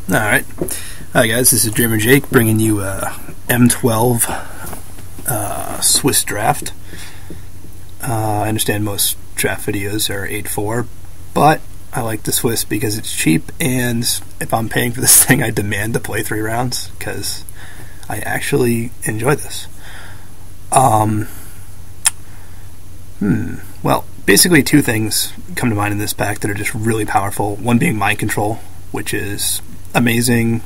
Alright. Hi guys, this is dreamerjake bringing you a M12 Swiss draft. I understand most draft videos are 8.4, but I like the Swiss because it's cheap, and if I'm paying for this thing, I demand to play 3 rounds because I actually enjoy this. Well, basically 2 things come to mind in this pack that are just really powerful. One being mind control, which is amazing,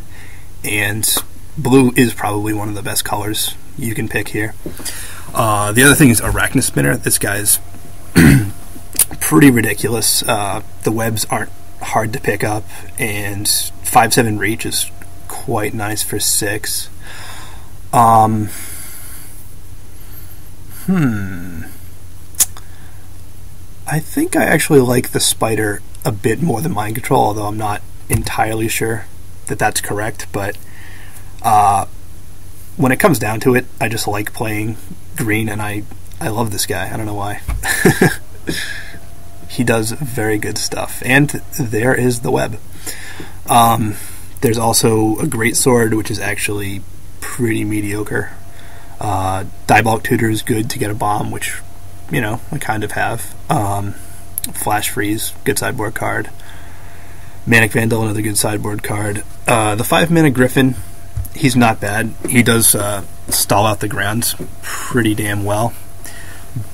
and blue is probably one of the best colors you can pick here. The other thing is Arachnid Spinner. This guy's pretty ridiculous. The webs aren't hard to pick up, and 5/7 reach is quite nice for 6. I think I actually like the spider a bit more than mind control, although I'm not entirely sure that that's correct. But when it comes down to it, I just like playing green, and I love this guy. I don't know why. He does very good stuff. And there is the web. There's also a great sword, which is actually pretty mediocre. Diebulk Tutor is good to get a bomb, which, you know, I kind of have. Flash Freeze, good sideboard card. Manic Vandal, another good sideboard card. The 5-mana Griffin, he's not bad. He does stall out the grounds pretty damn well.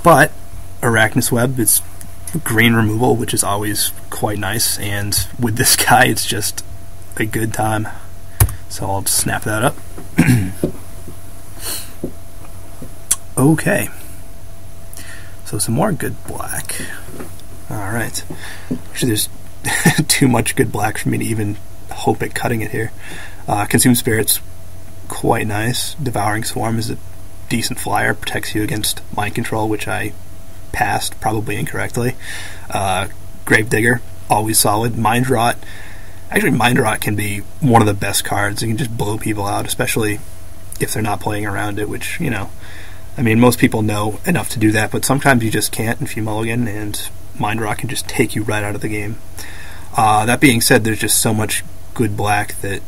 But Arachnid Web, it's green removal, which is always quite nice, and with this guy, it's just a good time. So I'll just snap that up. Okay. So some more good black. Alright. Actually, there's too much good black for me to even hope at cutting it here. Consume Spirit's quite nice. Devouring Swarm is a decent flyer. Protects you against mind control, which I passed, probably incorrectly. Gravedigger, always solid. Mind Rot. Actually, Mind Rot can be one of the best cards. You can just blow people out, especially if they're not playing around it, which, you know, I mean, most people know enough to do that, but sometimes you just can't if you mulligan, and Mind Rot can just take you right out of the game. That being said, there's just so much good black that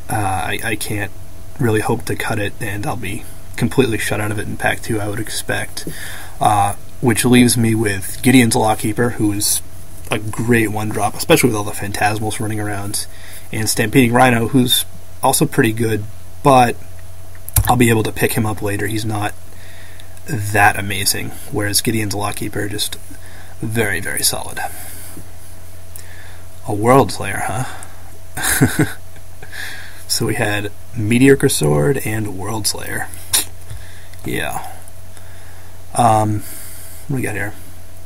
I can't really hope to cut it, and I'll be completely shut out of it in pack 2, I would expect. Which leaves me with Gideon's Lawkeeper, who's a great 1-drop, especially with all the Phantasmals running around, and Stampeding Rhino, who's also pretty good, but I'll be able to pick him up later. He's not that amazing, whereas Gideon's Lawkeeper, just very, very solid. A World Slayer, huh? So we had Mediocre Sword and World Slayer. Yeah. What do we got here?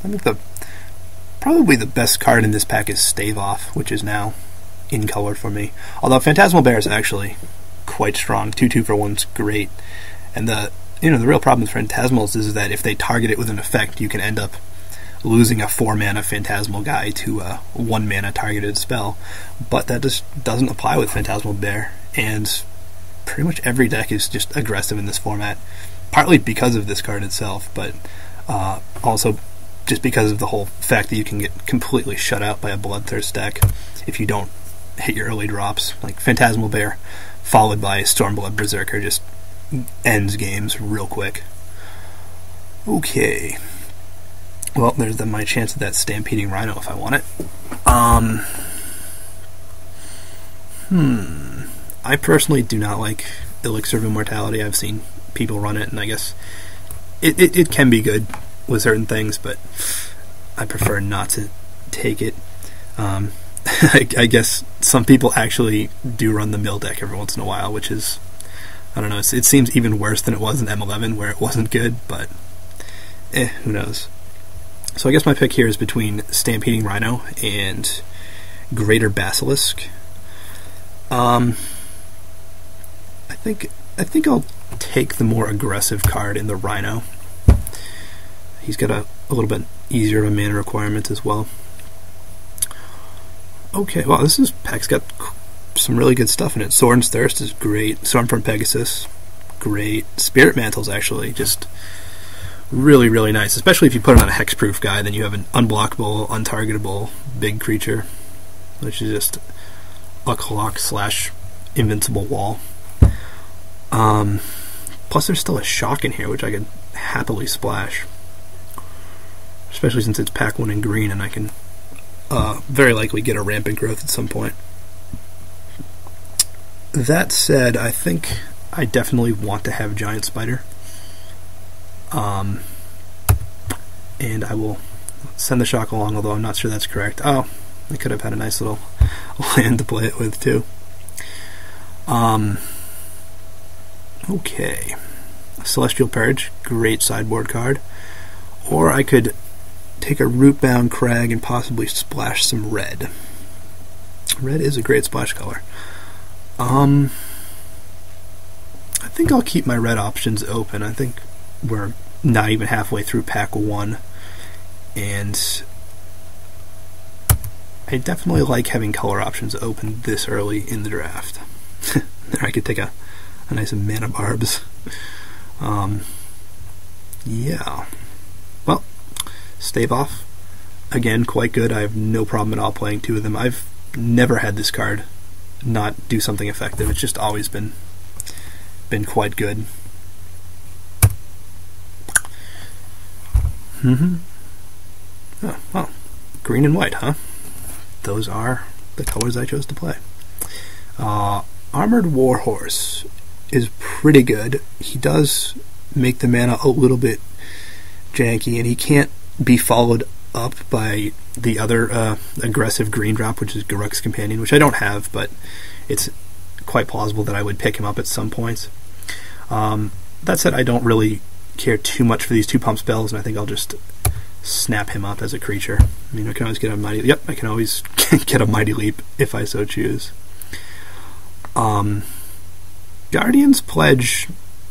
I think probably the best card in this pack is Stave Off, which is now in color for me. Although Phantasmal Bear is actually quite strong. 2/2 for 1's great. And the real problem with Phantasmals is that if they target it with an effect, you can end up losing a 4-mana Phantasmal guy to a 1-mana targeted spell. But that just doesn't apply with Phantasmal Bear, and pretty much every deck is just aggressive in this format, partly because of this card itself, but also just because of the whole fact that you can get completely shut out by a Bloodthirst deck if you don't hit your early drops. Like Phantasmal Bear followed by Stormblood Berserker just ends games real quick. Okay. Well, there's my chance at that Stampeding Rhino if I want it. I personally do not like Elixir of Immortality. I've seen people run it, and I guess it can be good with certain things, but I prefer not to take it. I guess some people actually do run the mill deck every once in a while, which is, I don't know, it seems even worse than it was in M11, where it wasn't good, but who knows. So I guess my pick here is between Stampeding Rhino and Greater Basilisk. I think I'll take the more aggressive card in the Rhino. He's got a little bit easier of a mana requirement as well. Okay, well, this pack's got some really good stuff in it. Sorin's Thirst is great. Stormfront Pegasus, great. Spirit Mantle's actually just really, really nice, especially if you put it on a hexproof guy. Then you have an unblockable, untargetable big creature, which is just a clock slash invincible wall. Plus there's still a shock in here, which I could happily splash. Especially since it's pack 1 in green, and I can very likely get a rampant growth at some point. That said, I think I definitely want to have Giant Spider. And I will send the shock along, although I'm not sure that's correct. Oh, I could have had a nice little land to play it with, too. Okay. Celestial Purge, great sideboard card. Or I could take a Rootbound Crag and possibly splash some red. Red is a great splash color. I think I'll keep my red options open. I think we're not even halfway through pack 1, and I definitely like having color options open this early in the draft. There I could take a nice Mana Barbs. Yeah. Well, Stave Off, again, quite good. I have no problem at all playing 2 of them. I've never had this card not do something effective. It's just always been quite good. Oh, well, green and white, huh? Those are the colors I chose to play. Armored Warhorse is pretty good. He does make the mana a little bit janky, and he can't be followed up by the other aggressive green drop, which is Garruk's Companion, which I don't have, but it's quite plausible that I would pick him up at some points. That said, I don't really care too much for these 2 pump spells, and I think I'll just snap him up as a creature. I mean, I can always get a mighty... Yep, I can always get a Mighty Leap if I so choose. Guardian's Pledge,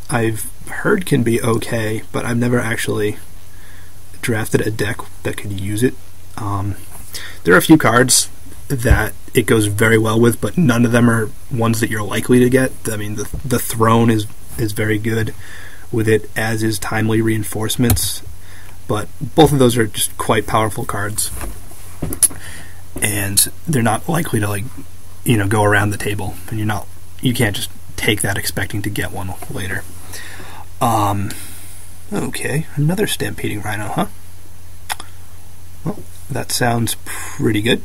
I've heard can be okay, but I've never actually drafted a deck that could use it. There are a few cards that it goes very well with, but none of them are ones that you're likely to get. I mean, the Throne is very good with it, as is Timely Reinforcements, but both of those are just quite powerful cards, and they're not likely to go around the table, and you can't just take that expecting to get one later. Okay, another Stampeding Rhino, huh? Well, that sounds pretty good.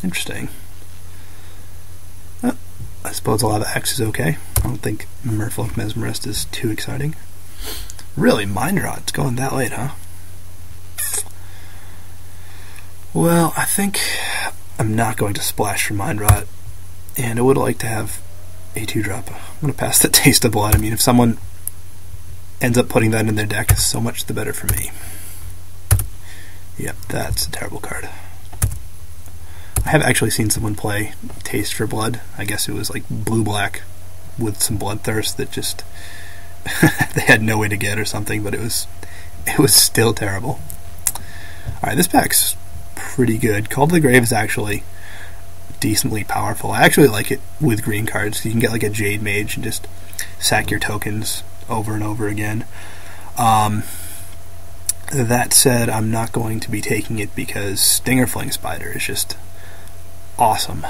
Interesting. I suppose Lava X is okay. I don't think Merfolk Mesmerist is too exciting. Really, Mind Rot, it's going that late, huh? Well, I think I'm not going to splash for Mind Rot, and I would like to have a 2-drop. I'm going to pass the Taste of Blood. I mean, if someone ends up putting that in their deck, so much the better for me. Yep, that's a terrible card. I have actually seen someone play Taste for Blood. I guess it was like blue-black with some Bloodthirst that just they had no way to get or something, but it was still terrible. Alright, this pack's pretty good. Call to the Grave is actually decently powerful. I actually like it with green cards. You can get like a Jade Mage and just sack your tokens over and over again. That said, I'm not going to be taking it because Stinger Fling Spider is just awesome.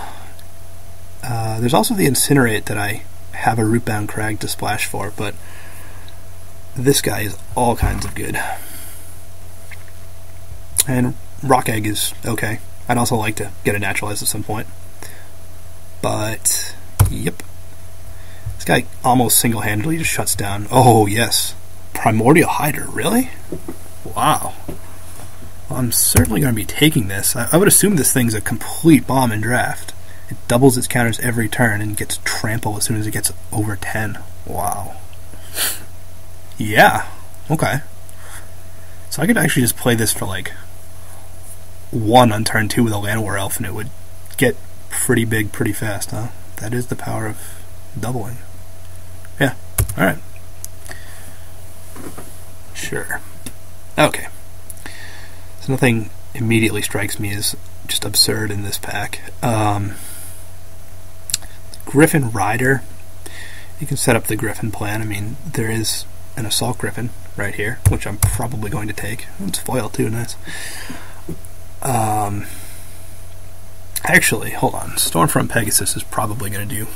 There's also the Incinerate that I have a Rootbound Crag to splash for, but this guy is all kinds of good. And Rock Egg is okay. I'd also like to get a Naturalize at some point. But, yep. This guy almost single-handedly just shuts down. Oh, yes. Primordial Hider, really? Wow. Well, I'm certainly going to be taking this. I would assume this thing's a complete bomb in draft. It doubles its counters every turn and gets trample as soon as it gets over 10. Wow. Yeah. Okay. So I could actually just play this for like 1 on turn 2 with a Llanowar Elf, and it would get pretty big pretty fast, huh? That is the power of doubling. Yeah. Alright. Sure. Okay. So nothing immediately strikes me as just absurd in this pack. Griffin Rider. You can set up the Griffin plan. I mean, there is an Assault Griffin right here, which I'm probably going to take. It's foil too, nice. Actually, hold on. Stormfront Pegasus is probably going to do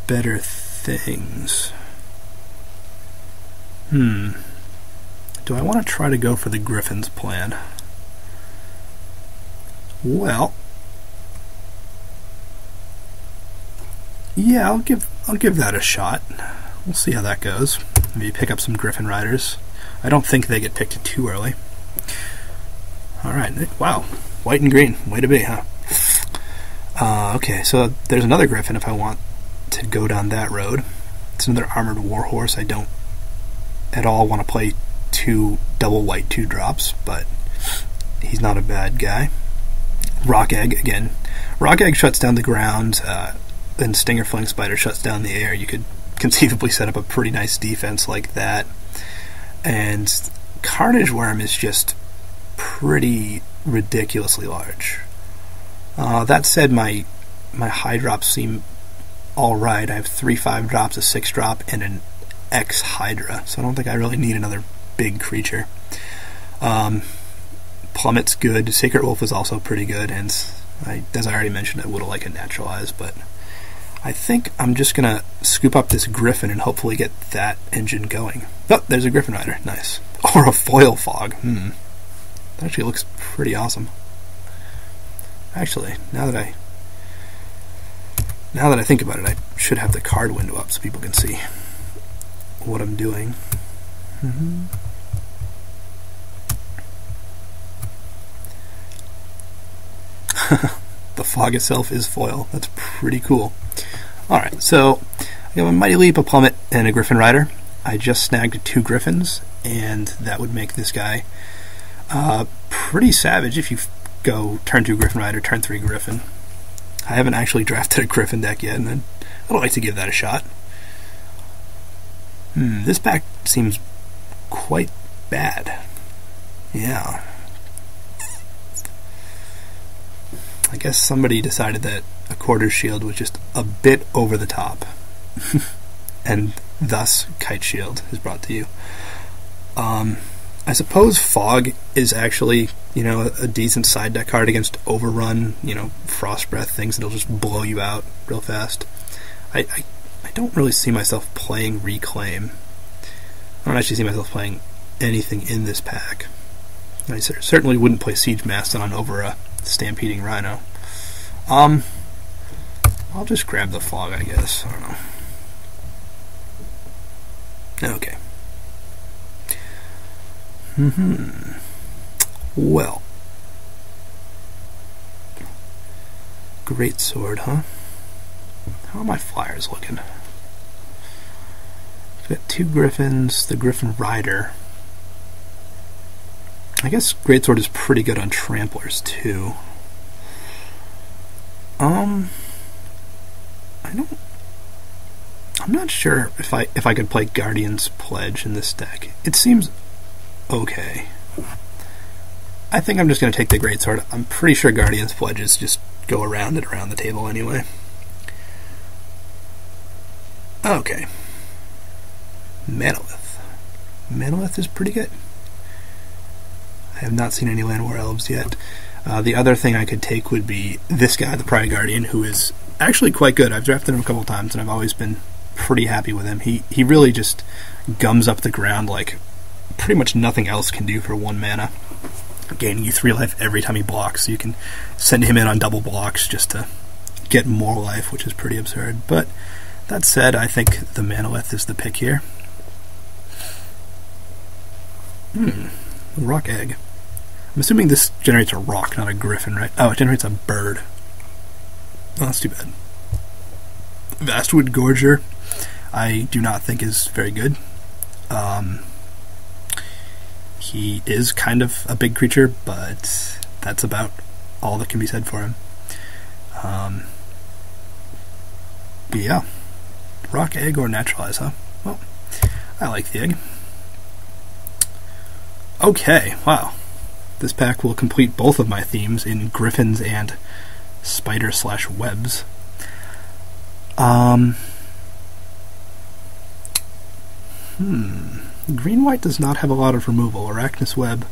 better things. Do I want to try to go for the Griffin's plan? Well, yeah, I'll give that a shot. We'll see how that goes. Maybe pick up some Griffin Riders. I don't think they get picked too early. Alright, wow. White and green. Way to be, huh? Okay, so there's another Griffin if I want to go down that road. It's another Armored Warhorse. I don't at all want to play 2 double white 2-drops, but he's not a bad guy. Rock Egg, again. Rock Egg shuts down the ground, and Stinger Fling Spider shuts down the air. You could conceivably set up a pretty nice defense like that. And Carnage Worm is just pretty ridiculously large. That said, my high drops seem alright. I have 3 5-drops, a 6-drop, and an X Hydra, so I don't think I really need another big creature. Plummet's good. Sacred Wolf is also pretty good, and as I already mentioned, I would have liked a Naturalize, but I think I'm just going to scoop up this Griffin and hopefully get that engine going. Oh, there's a Griffin Rider. Nice. Or a Foil Fog. That actually looks pretty awesome. Actually, now that I think about it, I should have the card window up so people can see what I'm doing. The fog itself is foil. That's pretty cool. Alright, so I got a Mighty Leap, a Plummet, and a Griffin Rider. I just snagged 2 Griffins, and that would make this guy pretty savage if you go turn 2 Griffin Rider, turn 3 Griffin. I haven't actually drafted a Griffin deck yet, and I'd like to give that a shot. This pack seems quite bad. Yeah. I guess somebody decided that a Quarter Shield was just a bit over the top. And thus, Kite Shield is brought to you. I suppose Fog is actually, a decent side deck card against Overrun, Frost Breath, things that'll just blow you out real fast. I don't really see myself playing Reclaim. I don't actually see myself playing anything in this pack. I certainly wouldn't play Siege Mastodon over a Stampeding Rhino. I'll just grab the Fog, I guess. I don't know. Okay. Well. Great Sword, huh? How are my flyers looking? I've got 2 Griffins, the Griffin Rider. I guess Greatsword is pretty good on Tramplers too. I'm not sure if I could play Guardian's Pledge in this deck. It seems okay. I think I'm just going to take the Greatsword. I'm pretty sure Guardian's Pledges just go around and around the table anyway. Okay. Manolith. Manolith is pretty good. I have not seen any Land War Elves yet. The other thing I could take would be this guy, the Pride Guardian, who is actually quite good. I've drafted him a couple times, and I've always been pretty happy with him. He really just gums up the ground like pretty much nothing else can do for 1 mana, gaining you 3 life every time he blocks. So you can send him in on double blocks just to get more life, which is pretty absurd. But that said, I think the Manolith is the pick here. Rock Egg. I'm assuming this generates a rock, not a griffin, right? Oh, it generates a bird. Oh, that's too bad. Vastwood Gorger, I do not think is very good. He is kind of a big creature, but that's about all that can be said for him. But yeah. Rock Egg or Naturalize, huh? Well, I like the egg. Okay, wow. This pack will complete both of my themes in griffins and spider/webs. Green-white does not have a lot of removal. Arachnus Web